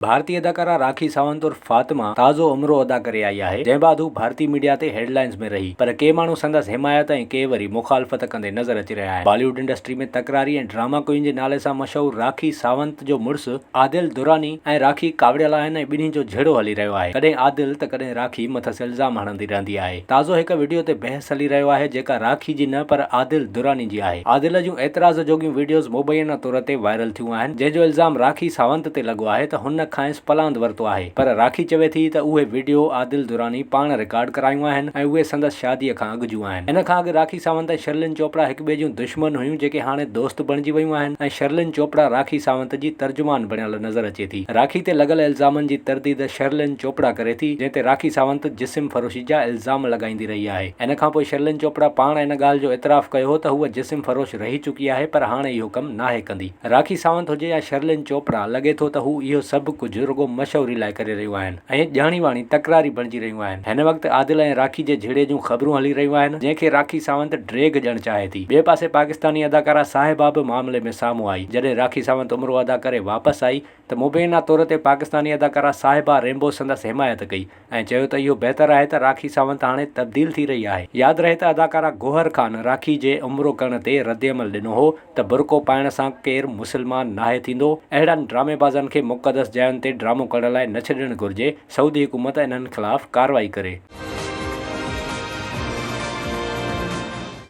भारतीय अदाकारा राखी सावंत और फातिमा ताज़ो उमिरो अदा करे आई है, जंहिं बाद हू भारतीय मीडिया ते हेडलाइंस में रही, पर के माण्हू संदसि हिमायत ऐं के वरी मुखालफ़त कंदे नज़र अची रहिया आहिनि। बॉलीवुड इंडस्ट्री में तकरारी ऐं ड्रामा क्वीन जे नाले सां मशहूर राखी सावंत जो मुड़ुसु आदिल दुरानी ऐं राखी कावड़ियल आहिनि ऐं ॿिन्ही जो झेड़ो हली रहियो आहे। कॾहिं आदिल त कॾहिं राखी मथसि इल्ज़ाम हणंदी रहंदी आहे। ताज़ो हिकु वीडियो ते बहस हली रहियो आहे जेका राखी जी न पर आदिल दुरानी जी आहे। आदिल जूं एतिराज़ जोगियूं वीडियोज़ मुबैना तौर ते वायरल थियूं आहिनि, जंहिंजो इल्ज़ाम राखी सावंत ते लॻो आहे त हुन खांसि पलांद वरितो आहे, पर राखी चवे थी त उहे वीडियो आदिल दुरानी पाण रिकॉर्ड करायूं आहिनि ऐं उहे संदसि शादीअ खां अॻु जूं आहिनि। इन खां अॻु राखी सावंत ऐं शर्लिन चोपड़ा हिक ॿिए जूं दुश्मन हुयूं जेके हाणे दोस्त बणिजी वयूं आहिनि ऐं शर्लिन चोपड़ा राखी सावंत जी तर्जुमान बणियल नज़र अचे थी। राखी ते लॻल इल्ज़ामनि जी तरदीद शर्लिन चोपड़ा करे थी, जंहिं ते राखी सावंत जिस्म फरोशी जा इल्ज़ाम लॻाईंदी रही आहे। इन खां पोइ शर्लिन चोपड़ा पाण इन ॻाल्हि जो इतराफ़ कयो त हूअ जिस्म फरोश रही चुकी आहे, पर हाणे इहो कमु नाहे कंदी। राखी सावंत हुजे या शर्लिन चोपड़ा, लॻे थो त हू इहो सभु कुझु रुगो मशहूरी लाइ करे रहियूं आहिनि ऐं ॼाणी वाणी तकरारी बणिजी रहियूं आहिनि। हिन वक़्तु आदिल ऐं राखी जे झेड़े जूं ख़बरूं हली रहियूं आहिनि, जंहिंखे राखी सावंत ड्रैग ॾियणु चाहे थी। ॿिए पासे पाकिस्तानी अदाकारा साहिबा बि मामले में साम्हूं आई। जॾहिं राखी सावंत उमिरो अदा करे वापसि आई त मुबैना तौर ते पाकिस्तानी अदाकारा साहिबा रेम्बो संदसि हिमायत कई ऐं चयो त इहो बहितर आहे त राखी सावंत हाणे तब्दील थी रही आहे। यादि रहे त अदाकारा गौहर ख़ान राखी जे उमिरो करण ते रद्दअमल ॾिनो हो त बुरको पाइण सां केरु मुस्लमान नाहे थींदो। अहिड़नि ड्रामेबाज़नि खे मुक़दस जायुनि ते ड्रामो करण लाइ न छॾणु घुरिजे। सऊदी हुकूमत इन्हनि ख़िलाफ़ कार्रवाई करे।